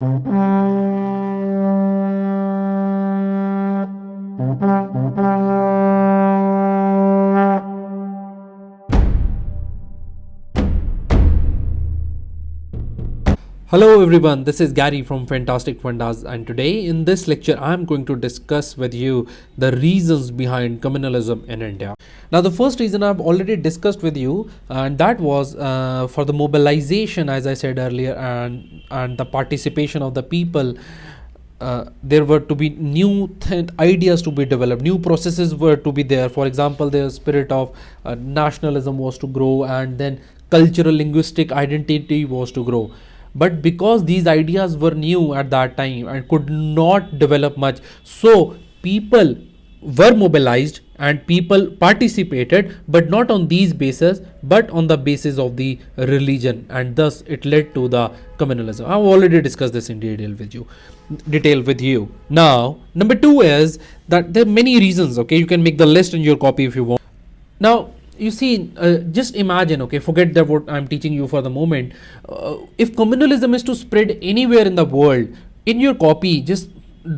Hello everyone, this is Gary from Fantastic Fundas, and today in this lecture I am going to discuss with you the reasons behind communalism in India. Now the first reason I've already discussed with you, and that was for the mobilization, as I said earlier, and the participation of the people. There were to be new ideas to be developed, new processes were to be there. For example, the spirit of nationalism was to grow, and then cultural linguistic identity was to grow. But because these ideas were new at that time and could not develop much, so people were mobilized and people participated, but not on these bases, but on the basis of the religion, and thus it led to the communalism. I've already discussed this in detail with you. Now number two is that there are many reasons. Okay, you can make the list in your copy if you want. Now you see, just imagine, okay, forget that what I'm teaching you for the moment. If communalism is to spread anywhere in the world, in your copy just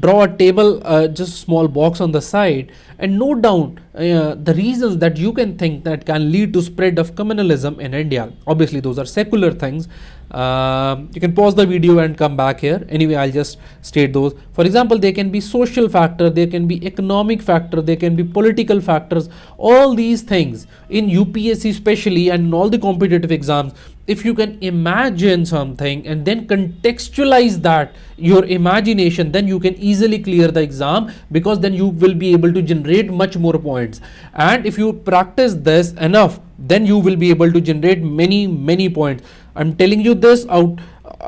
draw a table, just small box on the side, and note down the reasons that you can think that can lead to spread of communalism in India. Obviously those are secular things. You can pause the video and come back here. Anyway, I'll just state those. For example, there can be social factor, there can be economic factor, there can be political factors. All these things in UPSC especially, and in all the competitive exams, if you can imagine something and then contextualize that your imagination, then you can easily clear the exam, because then you will be able to generate much more points. And if you practice this enough, then you will be able to generate many points. I'm telling you this out.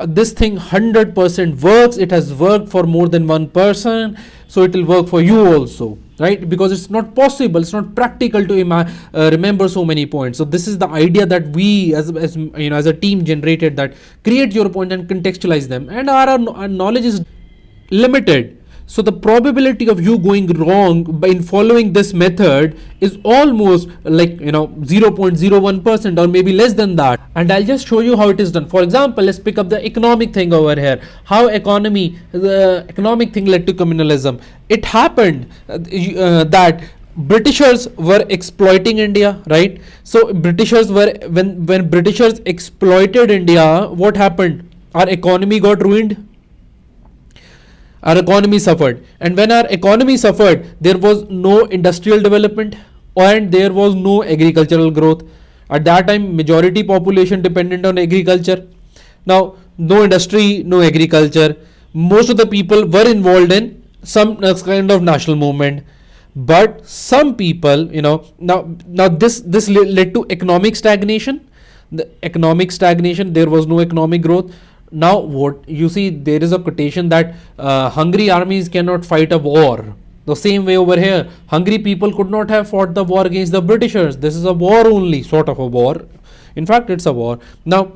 This thing 100% works. It has worked for more than one person, so it will work for you also, right? Because it's not possible, it's not practical to remember so many points. So this is the idea that we as a team generated, that create your point and contextualize them, and our knowledge is limited. So the probability of you going wrong by following this method is almost like 0.01% or maybe less than that. And I'll just show you how it is done. For example, let's pick up the economic thing over here. How the economic thing led to communalism. It happened that Britishers were exploiting India, right? So Britishers were when Britishers exploited India, what happened? Our economy got ruined. Our economy suffered, and when our economy suffered, there was no industrial development and there was no agricultural growth. At that time, majority population dependent on agriculture. Now, no industry, no agriculture. Most of the people were involved in some kind of national movement, but some people, now this led to economic stagnation. The economic stagnation, there was no economic growth. Now what you see, there is a quotation that hungry armies cannot fight a war. The same way over here, hungry people could not have fought the war against the Britishers. This is a war only, sort of a war. In fact, it's a war. Now,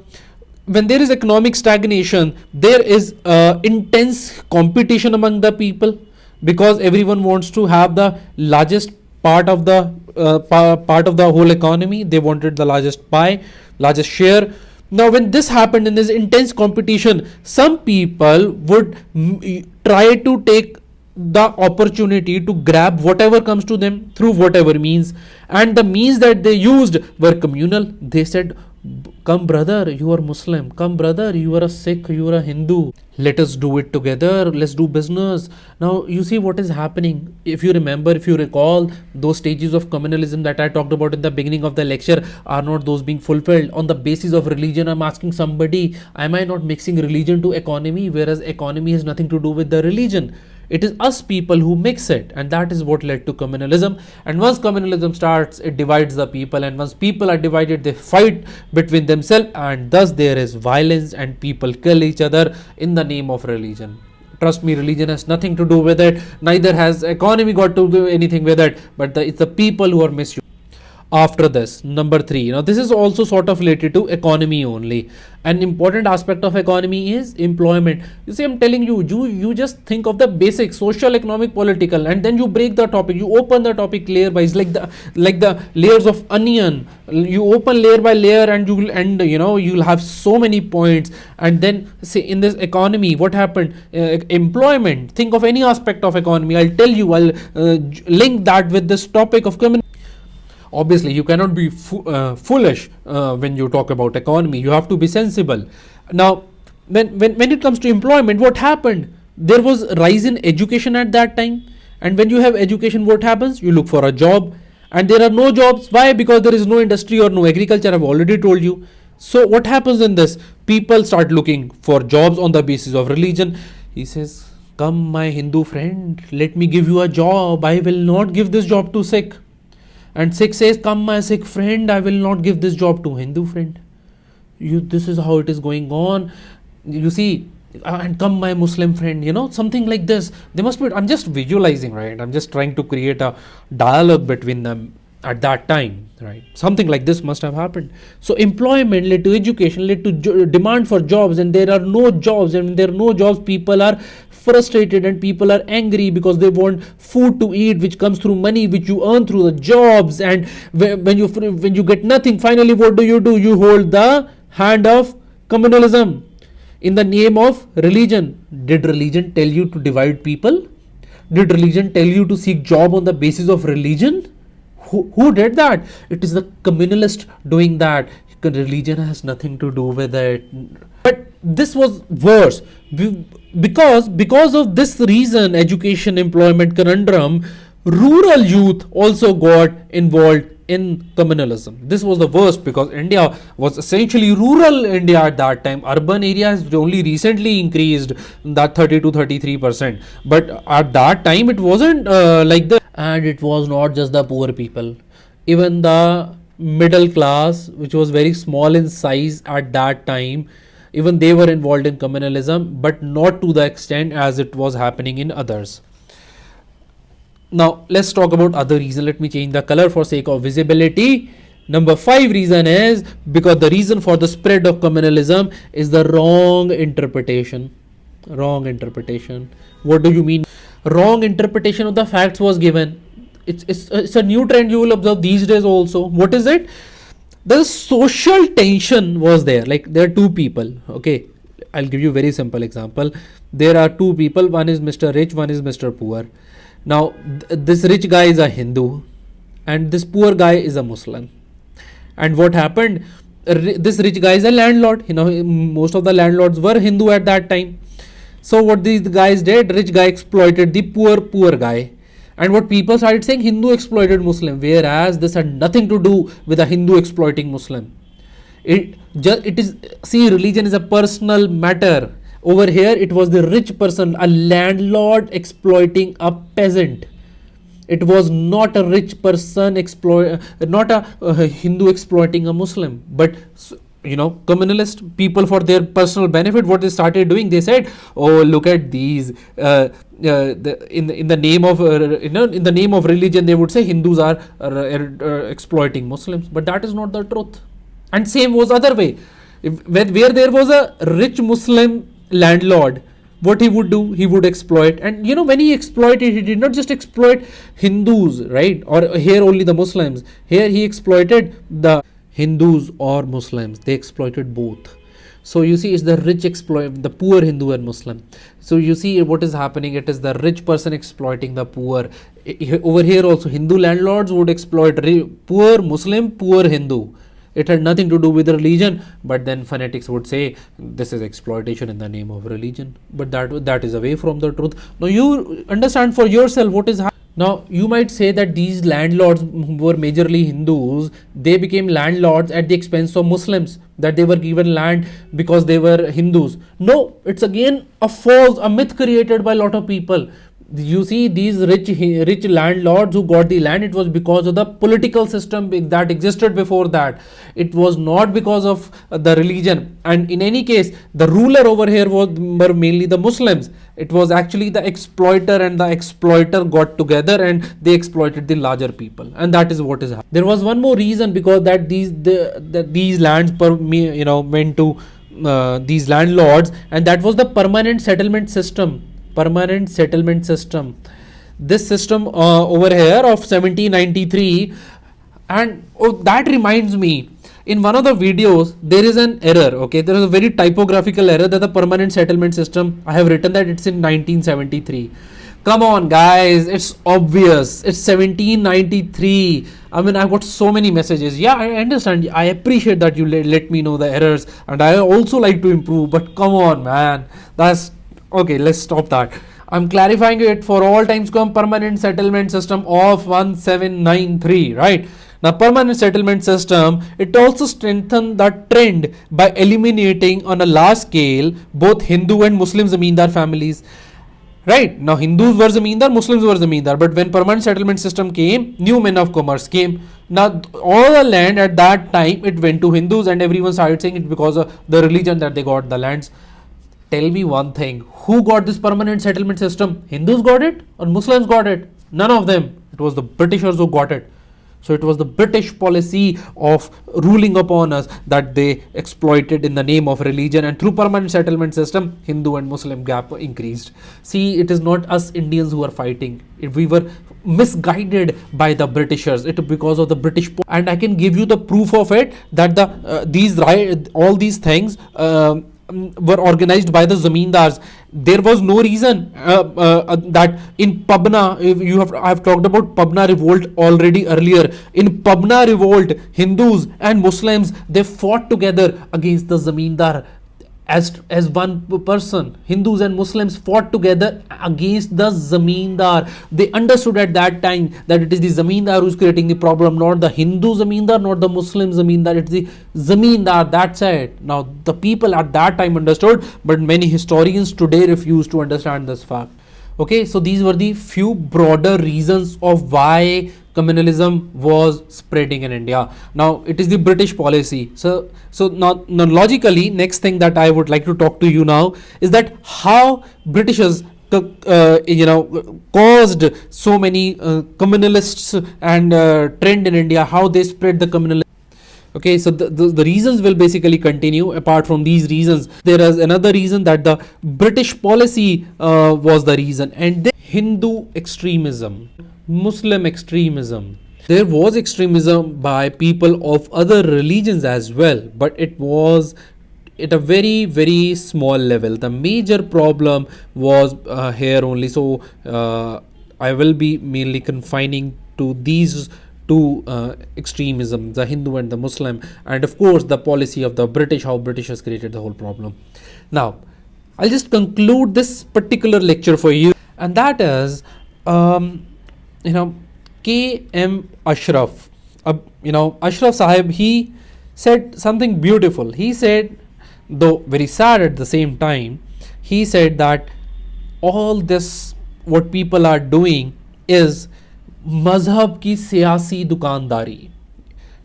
when there is economic stagnation, there is intense competition among the people, because everyone wants to have the largest part of the whole economy. They wanted the largest pie, largest share. Now, when this happened in this intense competition, some people would try to take the opportunity to grab whatever comes to them through whatever means, and the means that they used were communal. They said, come brother, you are Muslim, come brother, you are a Sikh, you are a Hindu, let us do it together, let's do business. Now you see what is happening. If you recall, those stages of communalism that I talked about in the beginning of the lecture are not those being fulfilled. On the basis of religion, I'm asking somebody, am I not mixing religion to economy, whereas economy has nothing to do with the religion? It is us people who mix it, and that is what led to communalism. And once communalism starts, it divides the people, and once people are divided, they fight between themselves, and thus there is violence and people kill each other in the name of religion. Trust me, religion has nothing to do with it, neither has economy got to do anything with it, but it's the people who are misused. After this, number 3, now this is also sort of related to economy only. An important aspect of economy is employment. You see, I'm telling you, you just think of the basic social, economic, political, and then you break the topic, you open the topic layer wise, like the layers of onion. You open layer by layer, and you'll have so many points. And then say in this economy, what happened? Employment. Think of any aspect of economy. I'll tell you. I'll link that with this topic of community. Obviously, you cannot be foolish when you talk about economy. You have to be sensible. Now, when it comes to employment, what happened? There was a rise in education at that time. And when you have education, what happens? You look for a job. And there are no jobs. Why? Because there is no industry or no agriculture. I've already told you. So what happens in this? People start looking for jobs on the basis of religion. He says, come my Hindu friend, let me give you a job. I will not give this job to Sikh. And Sikh says, come my Sikh friend, I will not give this job to Hindu friend. This is how it is going on. You see, and come my Muslim friend, something like this. They must be, I'm just visualizing, right? I'm just trying to create a dialogue between them at that time, right? Something like this must have happened. So employment led to education, led to demand for jobs, and there are no jobs. And when there are no jobs, people are frustrated and people are angry because they want food to eat, which comes through money, which you earn through the jobs. And when you get nothing, finally what do? You hold the hand of communalism in the name of religion. Did religion tell you to divide people? Did religion tell you to seek job on the basis of religion? Who did that? It is the communalist doing that. Religion has nothing to do with it. But this was worse because of this reason, education, employment conundrum, rural youth also got involved in communalism. This was the worst because India was essentially rural India at that time. Urban areas only recently increased that 30 to 33%. But at that time it wasn't like that. And it was not just the poor people. Even the middle class, which was very small in size at that time, even they were involved in communalism, but not to the extent as it was happening in others. Now let's talk about other reason. Let me change the color for sake of visibility. Number 5 reason is because the reason for the spread of communalism is the wrong interpretation. Wrong interpretation. What do you mean? Wrong interpretation of the facts was given. It's a new trend you will observe these days also. What is it? The social tension was there. Like there are two people. Okay, I'll give you a very simple example. There are two people. One is Mr. Rich, one is Mr. Poor. Now this rich guy is a Hindu and this poor guy is a Muslim. And what happened? This rich guy is a landlord. Most of the landlords were Hindu at that time. So what these guys did, rich guy exploited the poor guy. And what people started saying, Hindu exploited Muslim, whereas this had nothing to do with a Hindu exploiting Muslim. Religion is a personal matter. Over here, it was the rich person, a landlord exploiting a peasant. It was not a rich person not a Hindu exploiting a Muslim, but communist people for their personal benefit. What they started doing, they said, oh, look at these in the name of in the name of religion, they would say Hindus are exploiting Muslims, but that is not the truth. And same was other way. Where there was a rich Muslim landlord, what he would do, he would exploit. And when he exploited, he did not just exploit Hindus, right, or here only the Muslims. Here he exploited the Hindus or Muslims. They exploited both. So you see, it's the rich exploit the poor Hindu and Muslim. So you see what is happening. It is the rich person exploiting the poor. Over here also, Hindu landlords would exploit poor Muslim, poor Hindu. It had nothing to do with religion, but then fanatics would say this is exploitation in the name of religion. But that is away from the truth. Now you understand for yourself what is happening. Now you might say that these landlords who were majorly Hindus, they became landlords at the expense of Muslims, that they were given land because they were Hindus. No, it's again a myth created by a lot of people. You see, these rich landlords who got the land, it was because of the political system that existed before that. It was not because of the religion. And in any case, the ruler over here were mainly the Muslims. It was actually the exploiter and the exploiter got together and they exploited the larger people, and that is what is happening. There was one more reason, because that these lands went to these landlords, and that was the permanent settlement system. This system over here of 1793. And that reminds me, in one of the videos there is an error. Okay, there is a very typographical error that the permanent settlement system, I have written that it's in 1973. Come on guys, it's obvious, it's 1793. I mean, I've got so many messages. Yeah, I understand, I appreciate that you let me know the errors, and I also like to improve, but come on man, that's okay. Let's stop that. I'm clarifying it for all times to come. Permanent settlement system of 1793, right? Now, permanent settlement system, it also strengthened the trend by eliminating on a large scale both Hindu and Muslim zamindar families. Right, now Hindus were zamindar, Muslims were zamindar, but when permanent settlement system came, new men of commerce came. Now all the land at that time, it went to Hindus, and everyone started saying it because of the religion that they got the lands. Tell me one thing, who got this permanent settlement system? Hindus got it or Muslims got it? None of them. It was the Britishers who got it. So it was the British policy of ruling upon us that they exploited in the name of religion, and through permanent settlement system, Hindu and Muslim gap increased. See, it is not us Indians who are fighting. We were misguided by the Britishers. It because of the British, and I can give you the proof of it that all these things were organized by the zamindars. There was no reason that in Pabna, I have talked about Pabna revolt already earlier. In Pabna revolt, Hindus and Muslims, they fought together against the zamindar. As one person, Hindus and Muslims fought together against the zamindar. They understood at that time that it is the zamindar who is creating the problem, not the Hindu zamindar, not the Muslim zamindar. It's the zamindar. That's it. Now the people at that time understood, but many historians today refuse to understand this fact. Okay, so these were the few broader reasons of why communalism was spreading in India. Now it is the British policy. So now logically, next thing that I would like to talk to you now is that how Britishers caused so many communalists and trend in India, how they spread the communalism. Okay, so the reasons will basically continue. Apart from these reasons, there is another reason that the British policy was the reason, and then Hindu extremism, Muslim extremism. There was extremism by people of other religions as well, but it was at a very, very small level. The major problem was here only. So I will be mainly confining to these two extremism, the Hindu and the Muslim, and of course the policy of the British, how British has created the whole problem. Now I'll just conclude this particular lecture for you, and that is K.M. Ashraf. Ashraf Sahib, he said something beautiful. He said, though very sad at the same time, he said that all this what people are doing is mazhab ki siyasi dukandari.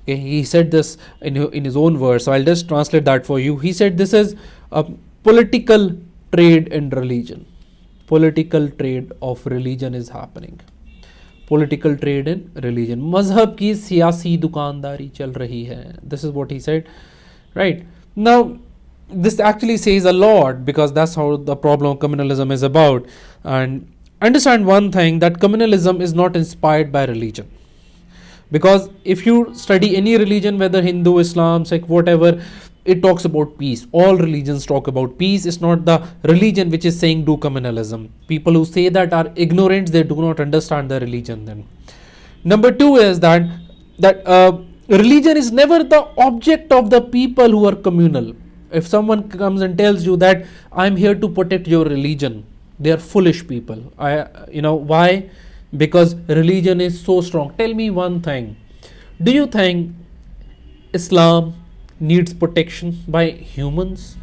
Okay, he said this in his own words, so I'll just translate that for you. He said this is a political trade in religion. Political trade of religion is happening. Political trade in religion. Mazhab ki siyasi dukandari chal rahi hai. This is what he said. Right. Now, this actually says a lot, because that's how the problem of communalism is about. And understand one thing, that communalism is not inspired by religion. Because if you study any religion, whether Hindu, Islam, Sikh, whatever, it talks about peace. All religions talk about peace. It's not the religion which is saying do communalism. People who say that are ignorant. They do not understand the religion then. Number two is that religion is never the object of the people who are communal. If someone comes and tells you that I'm here to protect your religion, they are foolish people. Why? Because religion is so strong. Tell me one thing. Do you think Islam needs protection by humans?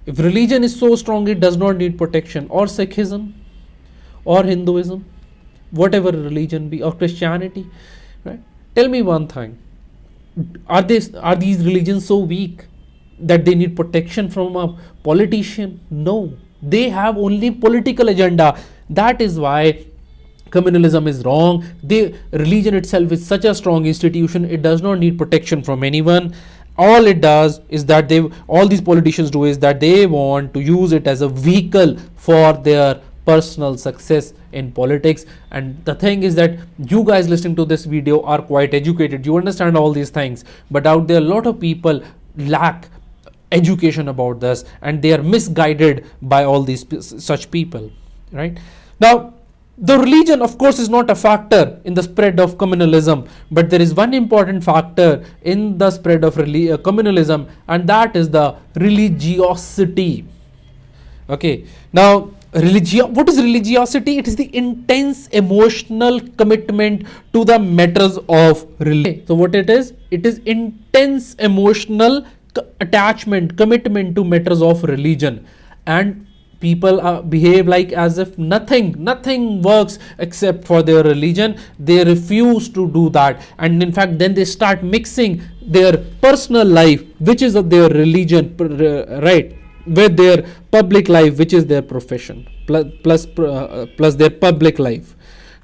If religion is so strong, it does not need protection. Or Sikhism, or Hinduism, whatever religion be, or Christianity, right? Tell me one thing: are these religions so weak that they need protection from a politician? No, they have only political agenda. That is why communalism is wrong. The religion itself is such a strong institution, it does not need protection from anyone. All it does is that all these politicians do is that they want to use it as a vehicle for their personal success in politics. And the thing is that you guys listening to this video are quite educated, you understand all these things, but out there a lot of people lack education about this, and they are misguided by all these such people, right? Now, the religion, of course, is not a factor in the spread of communalism, but there is one important factor in the spread of communalism, and that is the religiosity. Okay, now what is religiosity? It is the intense emotional commitment to the matters of religion. So what it is intense emotional attachment, commitment to matters of religion, and people behave like as if nothing works except for their religion. They refuse to do that, and in fact then they start mixing their personal life, which is of their religion, right, with their public life, which is their profession, plus their public life.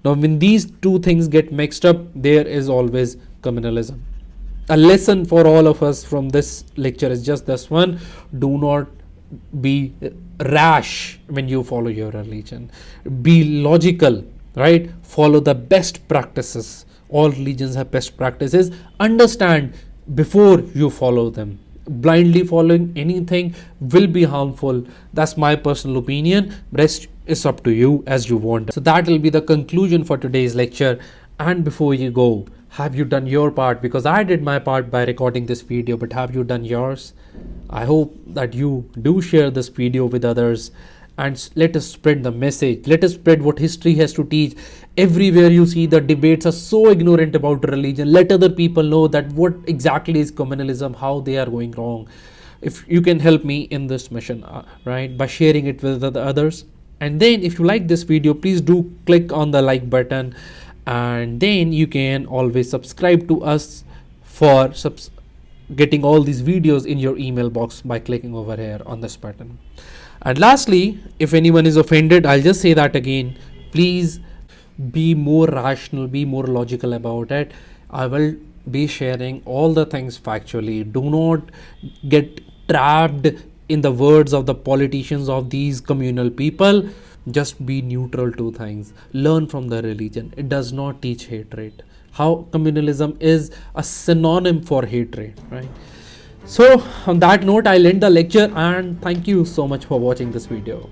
Now when these two things get mixed up, there is always communalism. A lesson for all of us from this lecture is just this one: do not be rash when you follow your religion. Be logical, right? Follow the best practices. All religions have best practices. Understand before you follow them. Blindly following anything will be harmful. That's my personal opinion. Rest is up to you as you want. So that will be the conclusion for today's lecture. And before you go, have you done your part? Because I did my part by recording this video, but have you done yours? I hope that you do share this video with others, and let us spread the message. Let us spread what history has to teach. Everywhere you see the debates are so ignorant about religion, let other people know that what exactly is communalism, how they are going wrong. If you can help me in this mission, right, by sharing it with the others. And then if you like this video, please do click on the like button, and then you can always subscribe to us for getting all these videos in your email box by clicking over here on this button. And lastly, if anyone is offended, I'll just say that again: please be more rational, be more logical about it. I will be sharing all the things factually. Do not get trapped in the words of the politicians of these communal people. Just be neutral to things. Learn from the religion. It does not teach hatred. How communalism is a synonym for hatred, right? So on that note, I'll end the lecture, and thank you so much for watching this video.